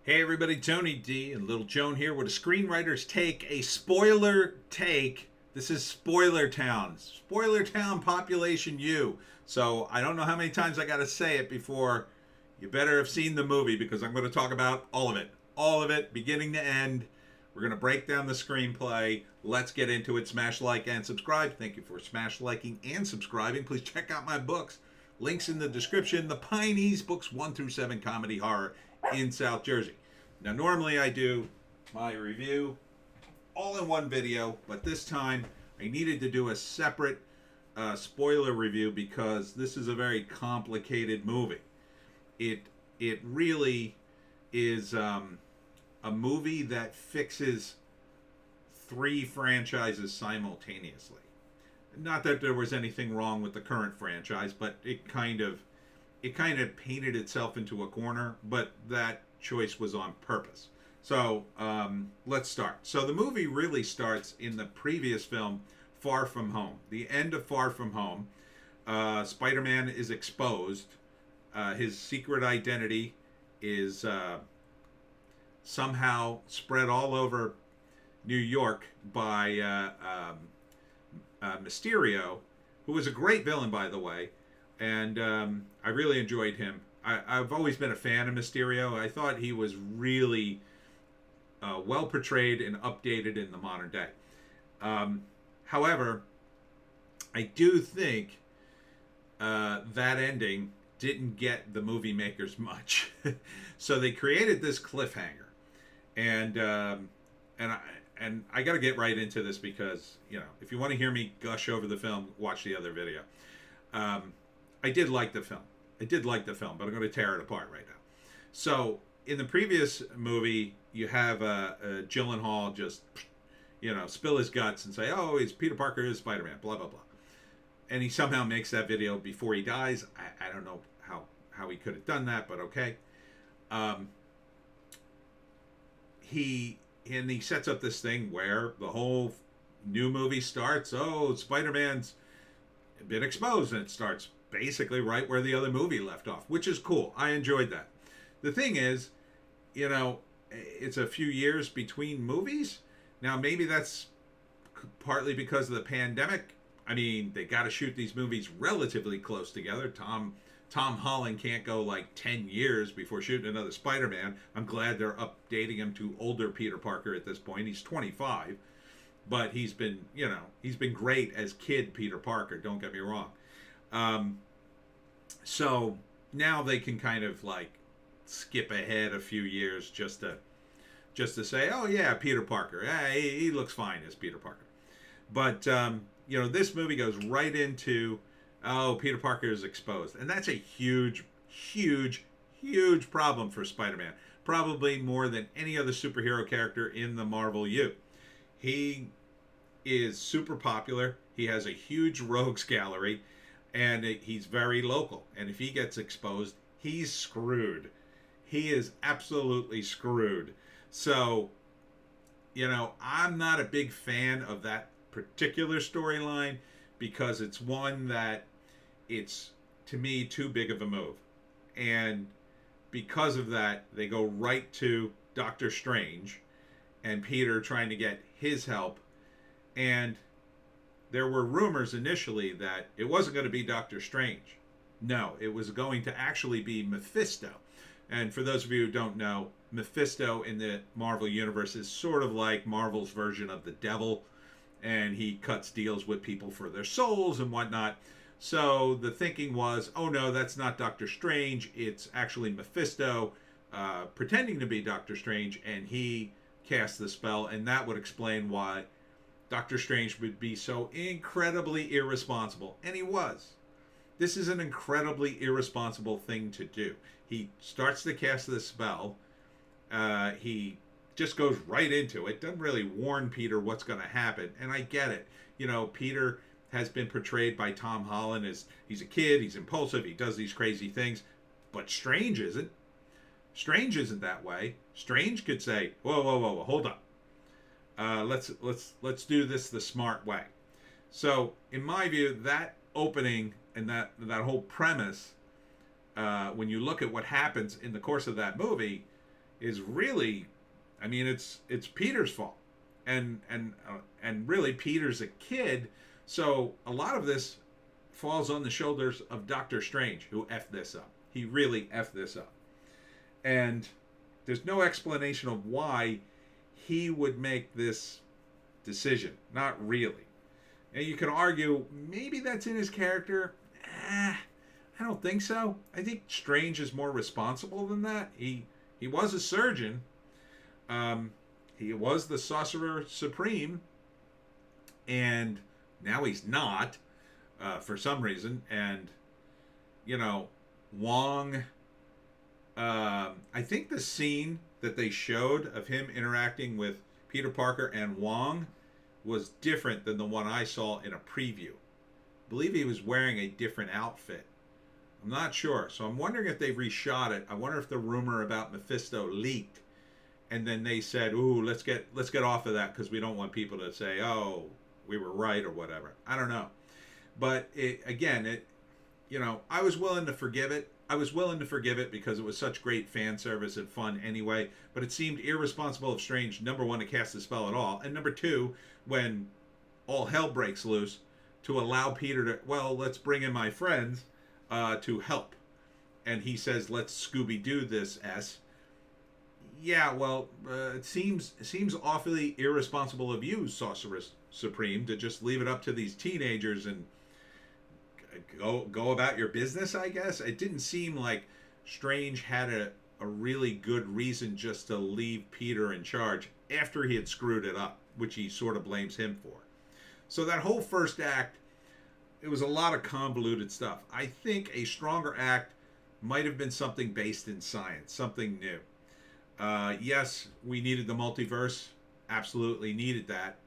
Hey everybody, Tony D and Little Joan here with a Screenwriter's Take, a spoiler take. This is Spoiler Town. Spoiler Town Population U. So I don't know how many times I got to say it before you better have seen the movie because I'm going to talk about all of it. All of it, beginning to end. We're going to break down the screenplay. Let's get into it. Smash like and subscribe. Thank you for smash liking and subscribing. Please check out my books. Links in the description. The Pineys, books 1 through 7, comedy horror in South Jersey. Now, normally I do my review all in one video, but this time I needed to do a separate spoiler review because this is a very complicated movie. It really is a movie that fixes three franchises simultaneously. Not that there was anything wrong with the current franchise, but it kind of painted itself into a corner, but that choice was on purpose. So let's start. So the movie really starts in the previous film, Far From Home. The end of Far From Home. Spider-Man is exposed. His secret identity is somehow spread all over New York by Mysterio, who was a great villain, by the way, and I really enjoyed him. I've always been a fan of Mysterio. I thought he was really well portrayed and updated in the modern day. However, I do think that ending didn't get the movie makers much, so they created this cliffhanger, and I got to get right into this because if you want to hear me gush over the film, watch the other video. I did like the film. But I'm going to tear it apart right now. So in the previous movie, you have Gyllenhaal just, spill his guts and say, "Oh, he's Peter Parker is Spider-Man," blah blah blah, and he somehow makes that video before he dies. I don't know how he could have done that, but okay. He sets up this thing where the whole new movie starts. Oh, Spider-Man's been exposed, and it starts basically right where the other movie left off, which is cool. I enjoyed that. The thing is, it's a few years between movies. Now, maybe that's partly because of the pandemic. I mean, they got to shoot these movies relatively close together. Tom Holland can't go like 10 years before shooting another Spider-Man. I'm glad they're updating him to older Peter Parker at this point. He's 25, but he's been great as kid Peter Parker. Don't get me wrong. So now they can kind of like skip ahead a few years just to say, oh yeah, Peter Parker. He looks fine as Peter Parker. But this movie goes right into, oh, Peter Parker is exposed, and that's a huge, huge, huge problem for Spider-Man. Probably more than any other superhero character in the Marvel U. He is super popular. He has a huge rogues gallery. And he's very local. And if he gets exposed, he's screwed. He is absolutely screwed. So, I'm not a big fan of that particular storyline because it's one that it's, to me, too big of a move. And because of that, they go right to Doctor Strange and Peter trying to get his help. And there were rumors initially that it wasn't going to be Doctor Strange. No, it was going to actually be Mephisto. And for those of you who don't know, Mephisto in the Marvel Universe is sort of like Marvel's version of the devil. And he cuts deals with people for their souls and whatnot. So the thinking was, oh no, that's not Doctor Strange. It's actually Mephisto pretending to be Doctor Strange. And he cast the spell. And that would explain why Doctor Strange would be so incredibly irresponsible. And he was. This is an incredibly irresponsible thing to do. He starts to cast this spell. He just goes right into it. Doesn't really warn Peter what's going to happen. And I get it. Peter has been portrayed by Tom Holland as he's a kid. He's impulsive. He does these crazy things. But Strange isn't. Strange isn't that way. Strange could say, whoa, whoa, whoa, hold up. Let's do this the smart way. So, in my view, that opening and that whole premise, when you look at what happens in the course of that movie, is really, I mean, it's Peter's fault, and really Peter's a kid, so a lot of this falls on the shoulders of Doctor Strange, who effed this up. He really effed this up, and there's no explanation of why he would make this decision. Not really. And you can argue maybe that's in his character. I don't think so. I think Strange is more responsible than that. He was a surgeon. He was the Sorcerer Supreme, and now he's not for some reason. And you know, Wong. I think the scene that they showed of him interacting with Peter Parker and Wong was different than the one I saw in a preview. I believe he was wearing a different outfit. I'm not sure, so I'm wondering if they reshot it. I wonder if the rumor about Mephisto leaked, and then they said, "Ooh, let's get off of that because we don't want people to say, oh, we were right or whatever." I don't know, but I was willing to forgive it. I was willing to forgive it because it was such great fan service and fun anyway, but it seemed irresponsible of Strange, number one, to cast the spell at all, and number two, when all hell breaks loose, to allow Peter to, well, let's bring in my friends to help. And he says, let's Scooby-Doo this S. Yeah, well, it seems awfully irresponsible of you, Sorceress Supreme, to just leave it up to these teenagers and go about your business, I guess. It didn't seem like Strange had a really good reason just to leave Peter in charge after he had screwed it up, which he sort of blames him for. So that whole first act, it was a lot of convoluted stuff. I think a stronger act might have been something based in science, something new. Yes, we needed the multiverse, absolutely needed that.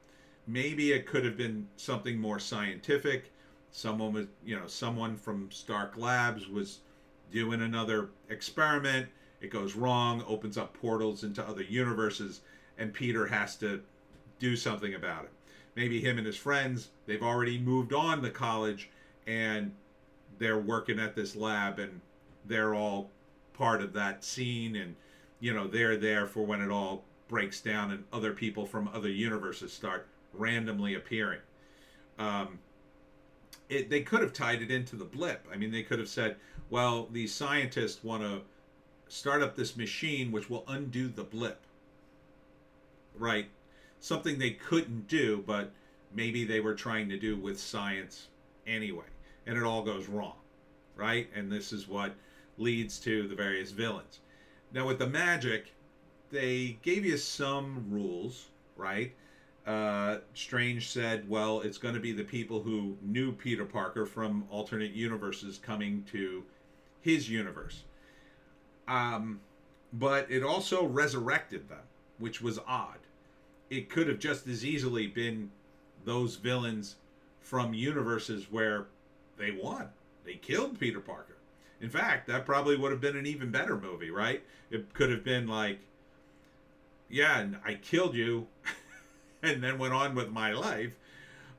Maybe it could have been something more scientific. Someone from Stark Labs was doing another experiment. It goes wrong, opens up portals into other universes, and Peter has to do something about it. Maybe him and his friends, they've already moved on to college, and they're working at this lab, and they're all part of that scene, and they're there for when it all breaks down and other people from other universes start randomly appearing. They could have tied it into the blip. I mean, they could have said, well, these scientists want to start up this machine which will undo the blip. Right? Something they couldn't do, but maybe they were trying to do with science anyway. And it all goes wrong. Right? And this is what leads to the various villains. Now, with the magic, they gave you some rules, right? Strange said, well, it's going to be the people who knew Peter Parker from alternate universes coming to his universe. But it also resurrected them, which was odd. It could have just as easily been those villains from universes where they won. They killed Peter Parker. In fact, that probably would have been an even better movie, right? It could have been like, yeah, I killed you and then went on with my life.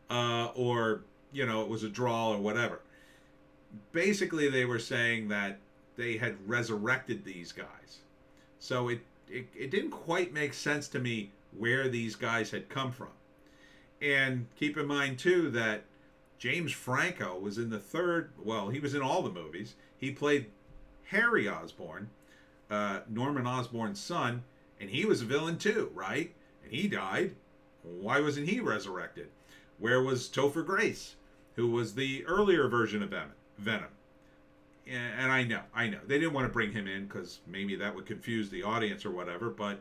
Or, it was a draw or whatever. Basically, they were saying that they had resurrected these guys. So it didn't quite make sense to me where these guys had come from. And keep in mind, too, that James Franco was in he was in all the movies. He played Harry Osborn, Norman Osborn's son, and he was a villain too, right? And he died. Why wasn't he resurrected? Where was Topher Grace, who was the earlier version of Venom? And I know. They didn't want to bring him in because maybe that would confuse the audience or whatever, but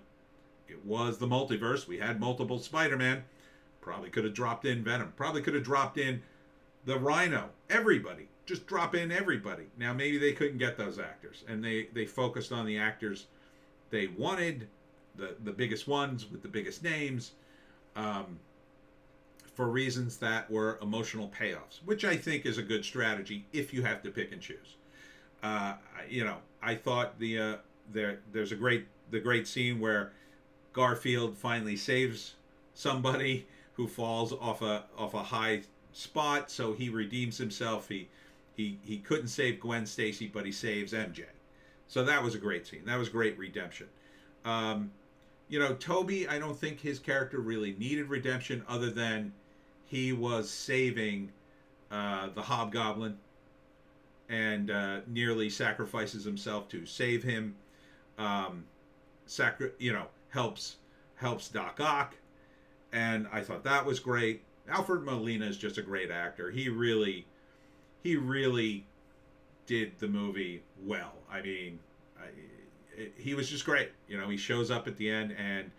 it was the multiverse. We had multiple Spider-Man. Probably could have dropped in Venom. Probably could have dropped in the Rhino. Everybody. Just drop in everybody. Now, maybe they couldn't get those actors, and they focused on the actors they wanted, the biggest ones with the biggest names, for reasons that were emotional payoffs, which I think is a good strategy if you have to pick and choose. I thought there's the great scene where Garfield finally saves somebody who falls off a high spot, so he redeems himself. He couldn't save Gwen Stacy, but he saves MJ. So that was a great scene. That was great redemption. Um, Toby, I don't think his character really needed redemption other than he was saving the Hobgoblin and nearly sacrifices himself to save him. Um, helps Doc Ock, and I thought that was great. Alfred Molina is just a great actor. He really did the movie well. I mean, he was just great. He shows up at the end and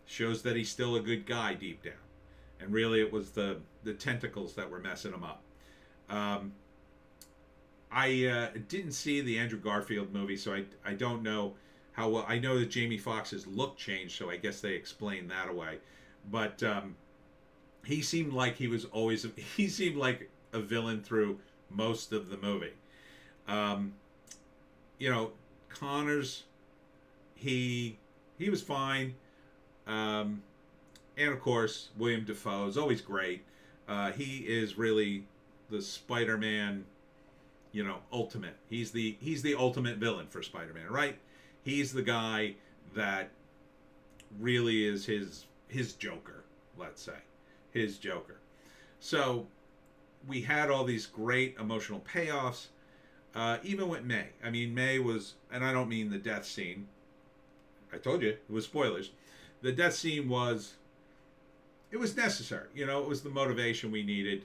shows that he's still a good guy deep down. And really, it was the tentacles that were messing him up. Um, I didn't see the Andrew Garfield movie, so I don't know how well. I know that Jamie Foxx's look changed, so I guess they explained that away. But he seemed like he seemed like a villain through most of the movie. Um, Connors, he was fine. And of course, William Dafoe is always great. He is really the Spider-Man, ultimate. He's the ultimate villain for Spider-Man, right? He's the guy that really is his Joker, let's say, his Joker. So we had all these great emotional payoffs. Even with May. I mean, May was, and I don't mean the death scene. I told you, it was spoilers. The death scene it was necessary. It was the motivation we needed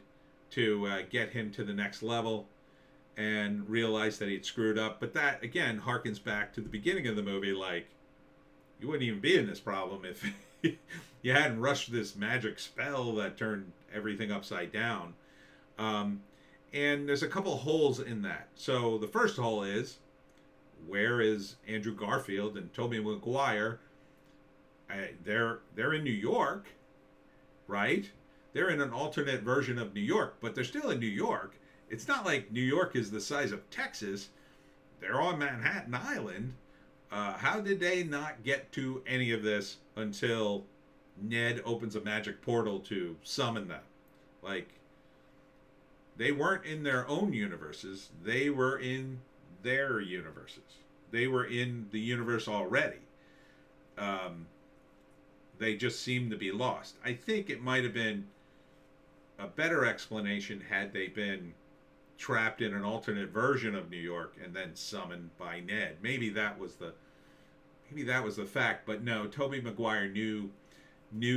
to get him to the next level and realize that he'd screwed up. But that, again, harkens back to the beginning of the movie, like, you wouldn't even be in this problem if you hadn't rushed this magic spell that turned everything upside down. And there's a couple holes in that. So the first hole is, where is Andrew Garfield and Toby Maguire? They're in New York, right? They're in an alternate version of New York, but they're still in New York. It's not like New York is the size of Texas. They're on Manhattan Island. How did they not get to any of this until Ned opens a magic portal to summon them? Like, they weren't in their own universes. They were in their universes. They were in the universe already. They just seemed to be lost. I think it might have been a better explanation had they been trapped in an alternate version of New York and then summoned by Ned. Maybe that was the fact. But no, Tobey Maguire knew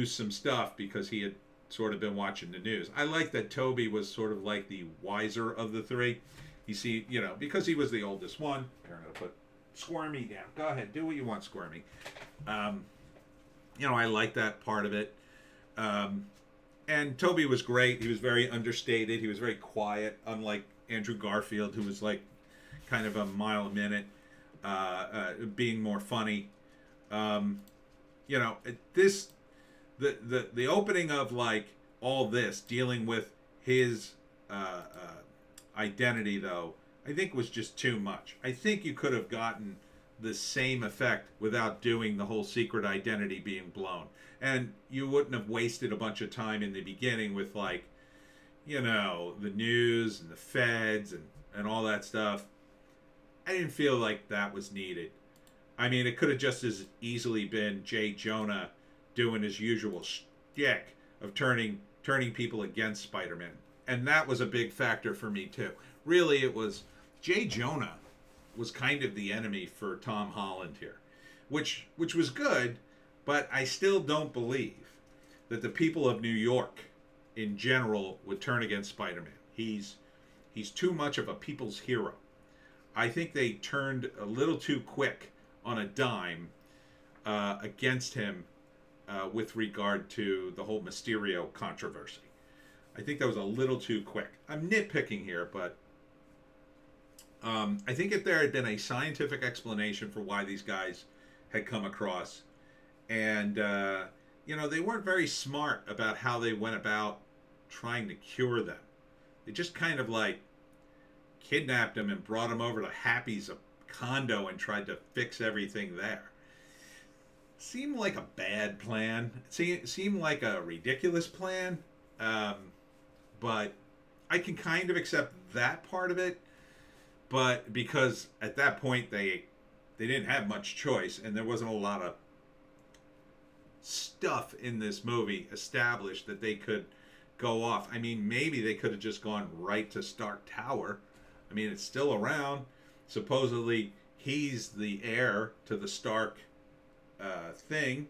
some stuff because he had sort of been watching the news. I like that Toby was sort of like the wiser of the three. Because he was the oldest one. Here, I'm going to put Squirmy down. Go ahead, do what you want, Squirmy. I like that part of it. And Toby was great. He was very understated. He was very quiet, unlike Andrew Garfield, who was like kind of a mile a minute, being more funny. The opening of like all this dealing with his identity, though, I think was just too much. I think you could have gotten the same effect without doing the whole secret identity being blown, and you wouldn't have wasted a bunch of time in the beginning with like, the news and the feds and all that stuff. I didn't feel like that was needed. I mean, it could have just as easily been Jay Jonah doing his usual shtick of turning people against Spider-Man. And that was a big factor for me, too. Really, it was Jay Jonah was kind of the enemy for Tom Holland here, which was good, but I still don't believe that the people of New York in general would turn against Spider-Man. He's too much of a people's hero. I think they turned a little too quick on a dime against him with regard to the whole Mysterio controversy. I think that was a little too quick. I'm nitpicking here, but I think if there had been a scientific explanation for why these guys had come across, and they weren't very smart about how they went about trying to cure them. They just kind of like kidnapped him and brought him over to Happy's condo and tried to fix everything there. Seemed like a bad plan. Seemed like a ridiculous plan. But I can kind of accept that part of it. But because at that point they didn't have much choice, and there wasn't a lot of stuff in this movie established that they could go off. I mean, maybe they could have just gone right to Stark Tower. I mean, it's still around. Supposedly, he's the heir to the Stark thing.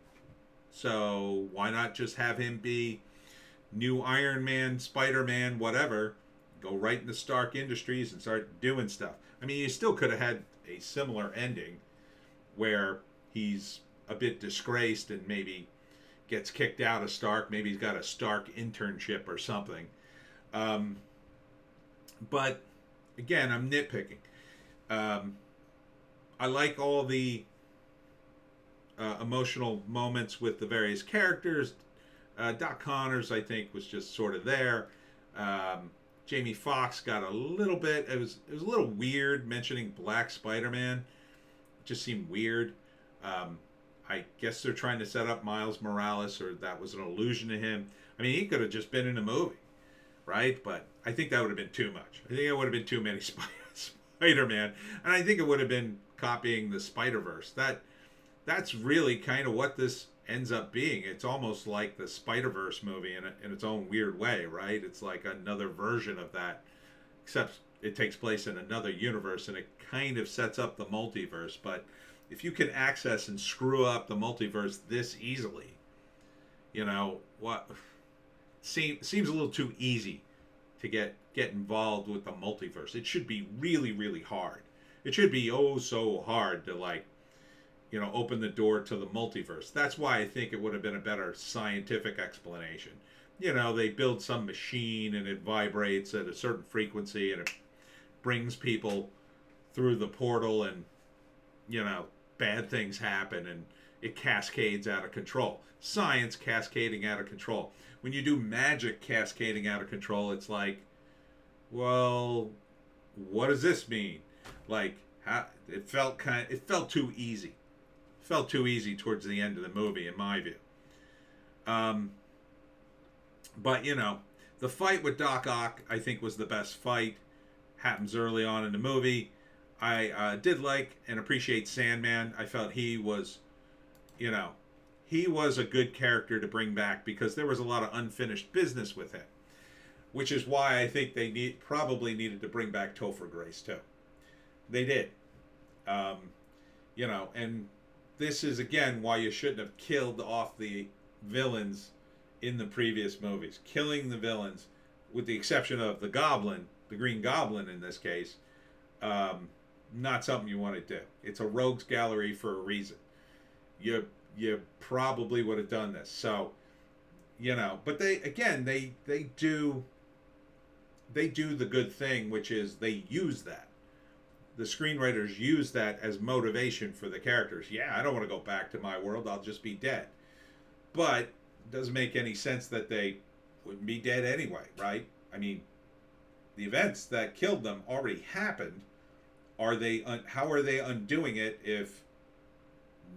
So why not just have him be new Iron Man, Spider-Man, whatever, go right into Stark Industries and start doing stuff. I mean, you still could have had a similar ending where he's a bit disgraced and maybe gets kicked out of Stark. Maybe he's got a Stark internship or something. But again, I'm nitpicking. I like all the emotional moments with the various characters. Doc Connors, I think, was just sort of there. Jamie Foxx got a little bit. It was a little weird mentioning Black Spider-Man. It just seemed weird. I guess they're trying to set up Miles Morales, or that was an allusion to him. I mean, he could have just been in a movie, right? But I think that would have been too much. I think it would have been too many Spider-Man, and I think it would have been copying the Spider-Verse. That's really kind of what this ends up being. It's almost like the Spider-Verse movie in its own weird way, right? It's like another version of that, except it takes place in another universe, and it kind of sets up the multiverse. But if you can access and screw up the multiverse this easily, you know what? Seems a little too easy to get involved with the multiverse. It should be really, really hard. It should be oh so hard to, like, you know, open the door to the multiverse. That's why I think it would have been a better scientific explanation. You know, they build some machine and it vibrates at a certain frequency and it brings people through the portal, and, you know, bad things happen and it cascades out of control. Science cascading out of control. When you do magic cascading out of control, it's like, well, what does this mean? Like, it felt too easy. Felt too easy towards the end of the movie, in my view. But, you know, the fight with Doc Ock, I think, was the best fight. Happens early on in the movie. I did like and appreciate Sandman. I felt he was, you know, he was a good character to bring back because there was a lot of unfinished business with him. Which is why I think they probably needed to bring back Topher Grace, too. They did. You know, and this is, again, why you shouldn't have killed off the villains in the previous movies. Killing the villains, with the exception of the Goblin, the Green Goblin in this case, not something you want to do. It's a rogues gallery for a reason. You probably would have done this. So, you know, but they do the good thing, which is they use that. The screenwriters use that as motivation for the characters. Yeah, I don't want to go back to my world. I'll just be dead. But it doesn't make any sense that they wouldn't be dead anyway, right? I mean, the events that killed them already happened. How are they undoing it if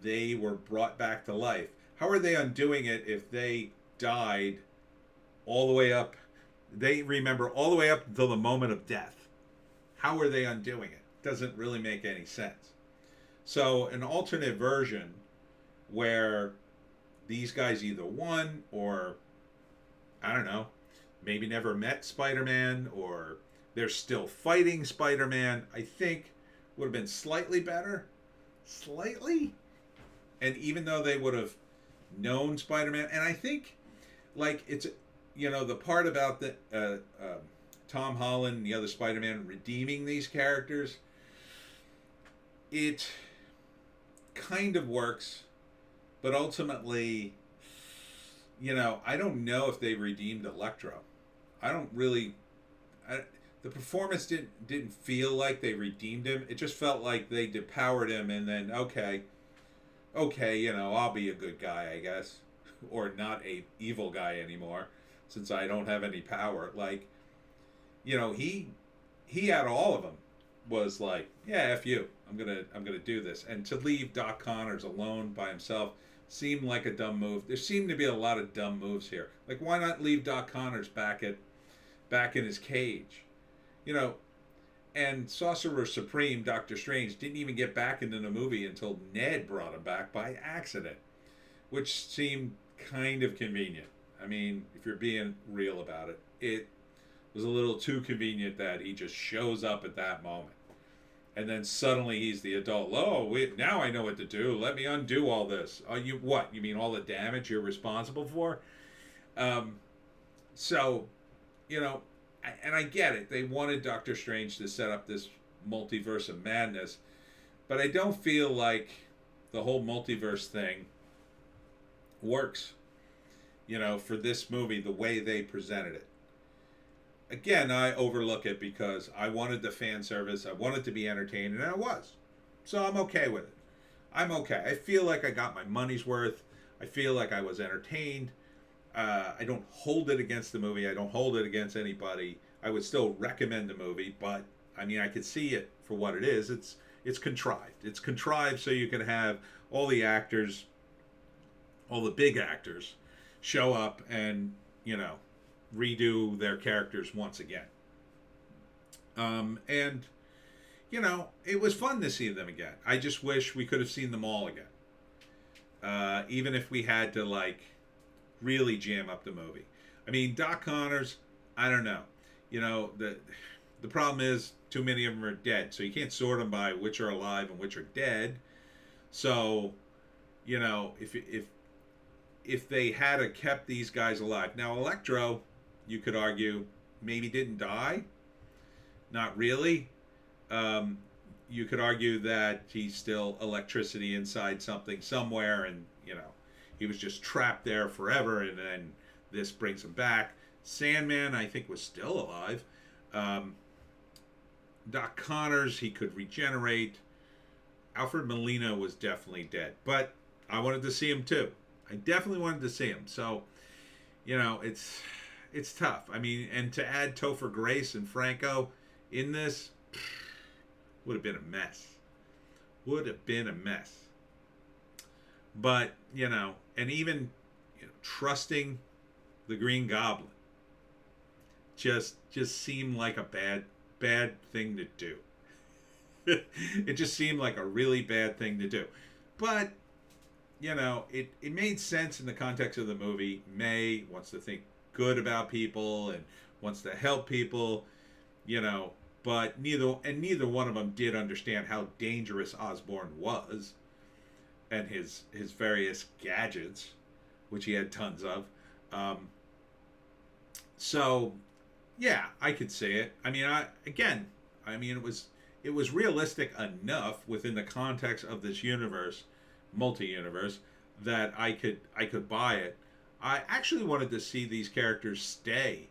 they were brought back to life? How are they undoing it if they died all the way up? They remember all the way up until the moment of death. How are they undoing it? Doesn't really make any sense. So an alternate version where these guys either won or, I don't know, maybe never met Spider-Man, or they're still fighting Spider-Man, I think would have been slightly better. Slightly? And even though they would have known Spider-Man, and I think, like, it's, you know, the part about the Tom Holland and the other Spider-Man redeeming these characters, it kind of works, but ultimately, you know, I don't know if they redeemed Electro. I don't really. The performance didn't feel like they redeemed him. It just felt like they depowered him, and then okay, you know, I'll be a good guy, I guess, or not a evil guy anymore, since I don't have any power. Like, you know, he out of all of them was like, yeah, F you. I'm gonna do this. And to leave Doc Connors alone by himself seemed like a dumb move. There seemed to be a lot of dumb moves here. Like, why not leave Doc Connors back in his cage? You know, and Sorcerer Supreme, Doctor Strange, didn't even get back into the movie until Ned brought him back by accident. which seemed kind of convenient. I mean, if you're being real about it, it was a little too convenient that he just shows up at that moment. And then suddenly he's the adult. Oh, wait, now I know what to do. Let me undo all this. Oh, you what? You mean all the damage you're responsible for? Um, so, you know, and I get it. They wanted Doctor Strange to set up this multiverse of madness, but I don't feel like the whole multiverse thing works, you know, for this movie the way they presented it. Again, I overlook it because I wanted the fan service, I wanted to be entertained, and I was. So I'm okay with it. I'm okay. I feel like I got my money's worth. I feel like I was entertained. I don't hold it against the movie. I don't hold it against anybody. I would still recommend the movie, but I mean, I could see it for what it is. It's contrived. It's contrived so you can have all the actors, all the big actors, show up and, you know, redo their characters once again. And you know, it was fun to see them again. I just wish we could have seen them all again. Even if we had to like really jam up the movie. I mean, Doc Connors, I don't know. You know, the problem is too many of them are dead, so you can't sort them by which are alive and which are dead. So, you know, if they had kept these guys alive. Now, Electro, you could argue, maybe didn't die. Not really. You could argue that he's still electricity inside something somewhere, and, you know, he was just trapped there forever, and then this brings him back. Sandman, I think, was still alive. Doc Connors, he could regenerate. Alfred Molina was definitely dead, but I wanted to see him too. I definitely wanted to see him. So, you know, it's tough. I mean, and to add Topher Grace and Franco in this would have been a mess. Would have been a mess. But, you know, and even, you know, trusting the Green Goblin just seemed like a bad thing to do. It just seemed like a really bad thing to do. But, you know, it made sense in the context of the movie. May wants to think good about people and wants to help people, you know, but neither one of them did understand how dangerous Osborn was and his various gadgets, which he had tons of. So yeah, I could see it. I mean, it was realistic enough within the context of this universe, multi-universe, that I could buy it. I actually wanted to see these characters stay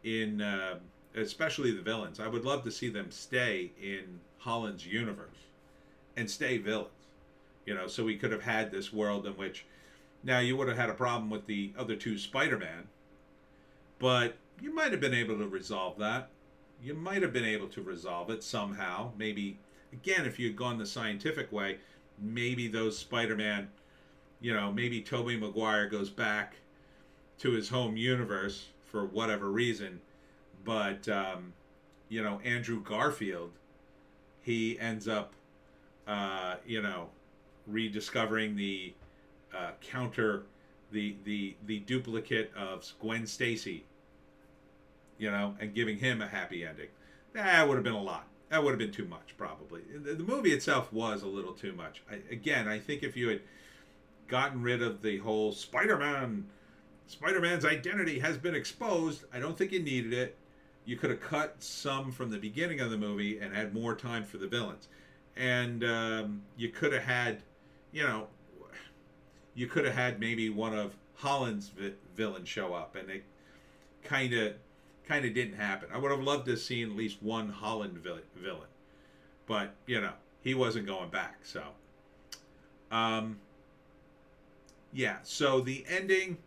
in, especially the villains. I would love to see them stay in Holland's universe and stay villains. You know, so we could have had this world in which, now you would have had a problem with the other two Spider-Man, but you might have been able to resolve that. You might have been able to resolve it somehow. Maybe, again, if you had gone the scientific way, maybe those Spider-Man, you know, maybe Toby Maguire goes back to his home universe for whatever reason. But, you know, Andrew Garfield, he ends up, you know, rediscovering the the duplicate of Gwen Stacy, you know, and giving him a happy ending. That would have been a lot. That would have been too much, probably. The movie itself was a little too much. I think if you had gotten rid of the whole Spider-Man's identity has been exposed, I don't think you needed it. You could have cut some from the beginning of the movie and had more time for the villains. And you could have had, you know, you could have had maybe one of Holland's villains show up, and it kind of didn't happen. I would have loved to have seen at least one Holland villain, but you know, he wasn't going back. So, yeah. So the ending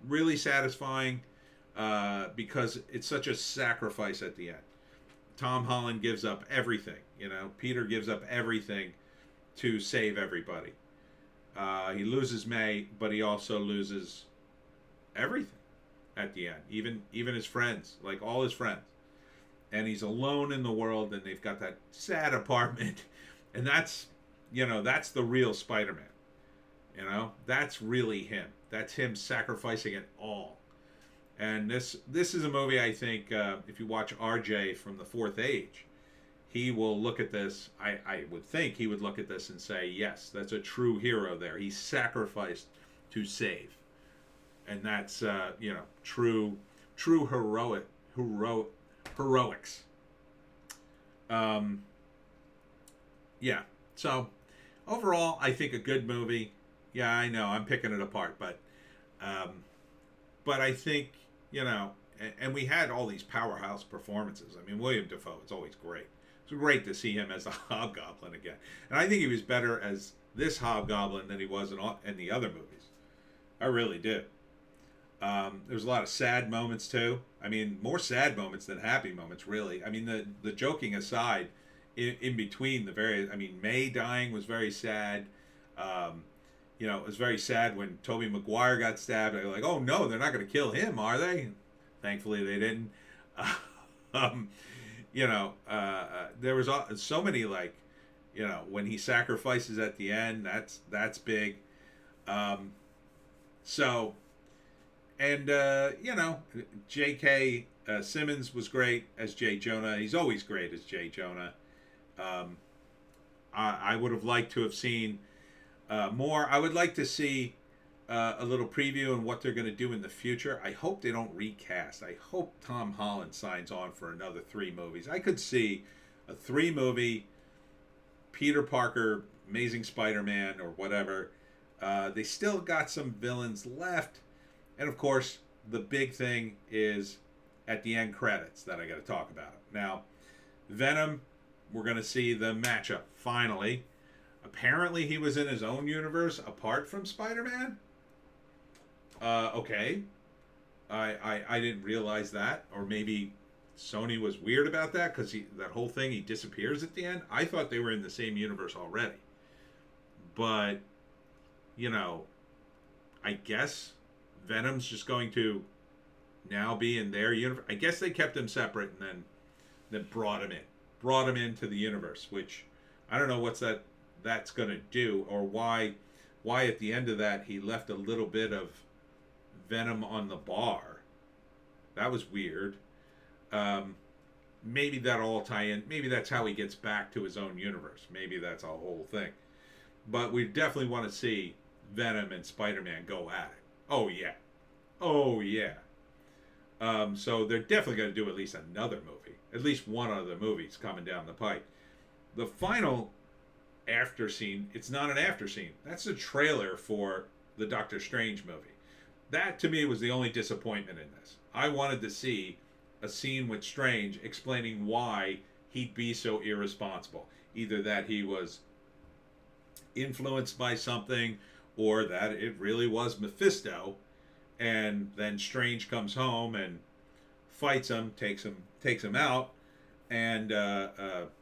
really satisfying because it's such a sacrifice at the end. Tom Holland gives up everything. You know, Peter gives up everything to save everybody. He loses May, but he also loses everything at the end. Even his friends, like all his friends. And he's alone in the world, and they've got that sad apartment. And that's, you know, that's the real Spider-Man. You know, that's really him. That's him sacrificing it all. And this is a movie, I think, if you watch RJ from The Fourth Age, he will look at this. I would think he would look at this and say, yes, that's a true hero there. He sacrificed to save. And that's, true heroics. Yeah. So overall, I think a good movie. Yeah, I know I'm picking it apart, but I think, and we had all these powerhouse performances. I mean, William Dafoe is always great. It's great to see him as the Hobgoblin again, and I think he was better as this Hobgoblin than he was in the other movies. I really did. There's a lot of sad moments too. I mean, more sad moments than happy moments, really. I mean, the joking aside, in between the various. I mean, May dying was very sad. It was very sad when Toby Maguire got stabbed. I was like, oh no, they're not going to kill him, are they? Thankfully, they didn't. There was so many, like, when he sacrifices at the end. That's big. J.K. Simmons was great as J. Jonah. He's always great as J. Jonah. I would have liked to have seen more. I would like to see a little preview on what they're going to do in the future. I hope they don't recast. I hope Tom Holland signs on for another 3 movies. I could see a 3-movie Peter Parker, Amazing Spider-Man, or whatever. They still got some villains left. And of course, the big thing is at the end credits that I got to talk about. Now, Venom, we're going to see the matchup finally. Apparently, he was in his own universe apart from Spider-Man. Okay. I didn't realize that. Or maybe Sony was weird about that because that whole thing, he disappears at the end. I thought they were in the same universe already. But, I guess Venom's just going to now be in their universe. I guess they kept him separate and then brought him in. Brought him into the universe, which I don't know what's that's going to do, or why at the end of that he left a little bit of Venom on the bar. That was weird. Maybe that'll all tie in. Maybe that's how he gets back to his own universe. Maybe that's a whole thing. But we definitely want to see Venom and Spider-Man go at it. Oh, yeah. Oh, yeah. So they're definitely going to do at least another movie. At least one other movie's coming down the pike. The final after scene, it's not an after scene. That's a trailer for the Doctor Strange movie. That, to me, was the only disappointment in this. I wanted to see a scene with Strange explaining why he'd be so irresponsible. Either that he was influenced by something, or that it really was Mephisto, and then Strange comes home and fights him, takes him out, and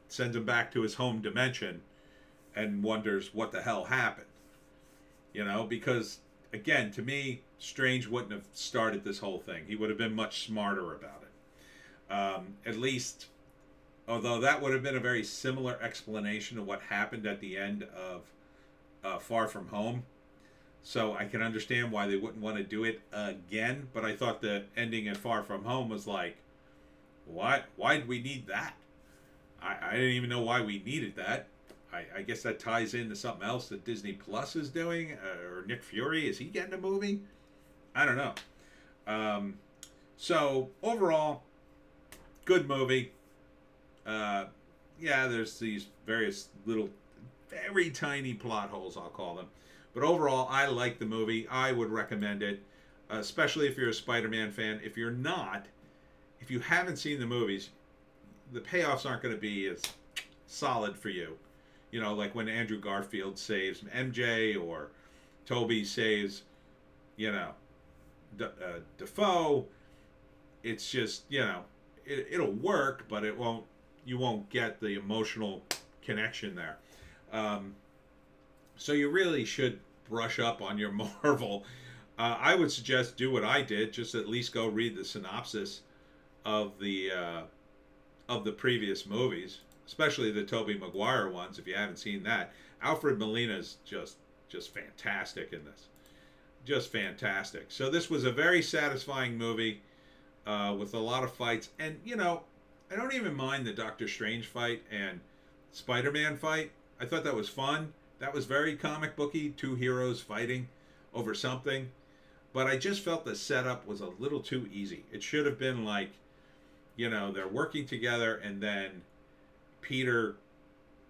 sends him back to his home dimension, and wonders what the hell happened. Because again, to me, Strange wouldn't have started this whole thing. He would have been much smarter about it. At least, although that would have been a very similar explanation of what happened at the end of Far From Home. So I can understand why they wouldn't want to do it again. But I thought the ending in Far From Home was like, why did we need that? I didn't even know why we needed that. I guess that ties into something else that Disney Plus is doing. Or Nick Fury, is he getting a movie? I don't know. So overall, good movie. There's these various little, very tiny plot holes, I'll call them. But overall, I like the movie. I would recommend it, especially if you're a Spider-Man fan. If you're not, if you haven't seen the movies, the payoffs aren't going to be as solid for you. Like when Andrew Garfield saves MJ, or Toby saves, Defoe. It's just, it'll work, but you won't get the emotional connection there. So you really should brush up on your Marvel. I would suggest do what I did, just at least go read the synopsis of the previous movies, especially the Toby Maguire ones, if you haven't seen that. Alfred Molina's just just fantastic in this. Just fantastic. So this was a very satisfying movie with a lot of fights. And, you know, I don't even mind the Doctor Strange fight and Spider-Man fight. I thought that was fun. That was very comic booky, two heroes fighting over something. But I just felt the setup was a little too easy. It should have been like, you know, they're working together and then Peter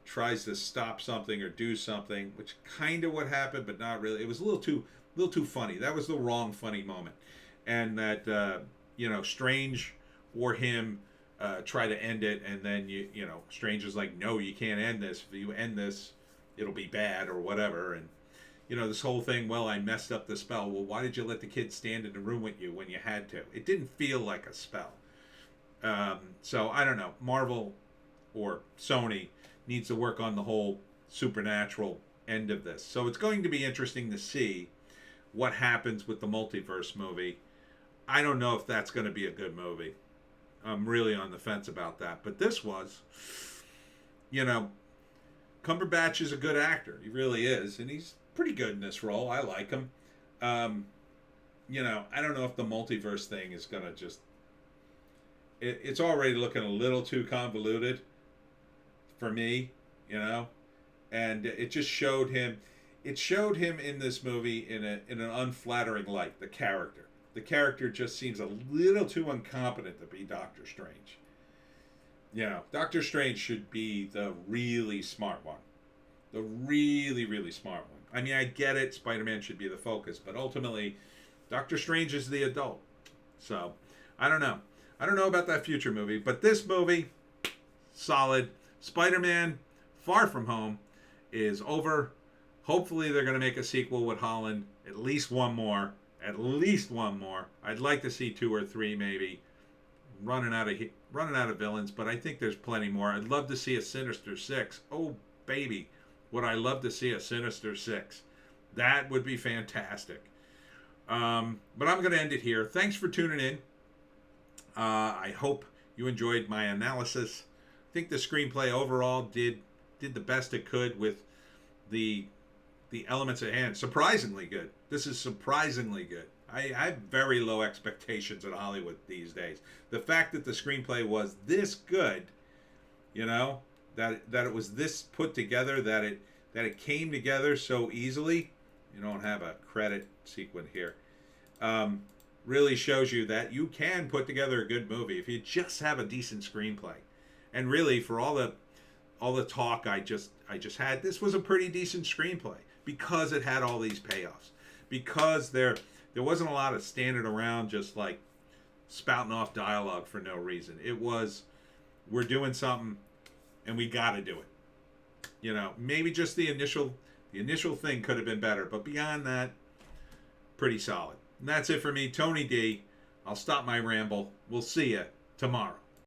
tries to stop something or do something, which kind of what happened, but not really. It was a little too funny. That was the wrong funny moment. And that, you know, Strange or him try to end it, and then, you know, Strange is like, no, you can't end this. If you end this, it'll be bad or whatever. And, you know, this whole thing, well, I messed up the spell. Well, why did you let the kid stand in the room with you when you had to? It didn't feel like a spell. So, I don't know. Marvel or Sony needs to work on the whole supernatural end of this. So it's going to be interesting to see what happens with the multiverse movie. I don't know if that's going to be a good movie. I'm really on the fence about that. But this was, you know, Cumberbatch is a good actor. He really is. And he's pretty good in this role. I like him. You know, I don't know if the multiverse thing is going to just... It's already looking a little too convoluted for me, you know? And it just showed him... It showed him in this movie in an unflattering light, the character. The character just seems a little too incompetent to be Doctor Strange. You know, Doctor Strange should be the really smart one. The really, really smart one. I mean, I get it, Spider-Man should be the focus, but ultimately, Doctor Strange is the adult. So, I don't know. I don't know about that future movie, but this movie, solid. Spider-Man Far From Home is over. Hopefully they're going to make a sequel with Holland. At least one more. At least one more. I'd like to see 2 or 3 maybe. Running out of villains, but I think there's plenty more. I'd love to see a Sinister Six. Oh, baby. Would I love to see a Sinister Six. That would be fantastic. But I'm going to end it here. Thanks for tuning in. I hope you enjoyed my analysis. I think the screenplay overall did the best it could with the elements at hand. Surprisingly good. This is surprisingly good. I have very low expectations at Hollywood these days. The fact that the screenplay was this good, you know, that it was this put together, that it came together so easily. You don't have a credit sequence here. Really shows you that you can put together a good movie if you just have a decent screenplay. And really, for all the talk I just had, this was a pretty decent screenplay because it had all these payoffs. Because there wasn't a lot of standing around just like spouting off dialogue for no reason. It was, we're doing something and we got to do it. You know, maybe just the initial thing could have been better, but beyond that, pretty solid. And that's it for me, Tony D. I'll stop my ramble. We'll see you tomorrow.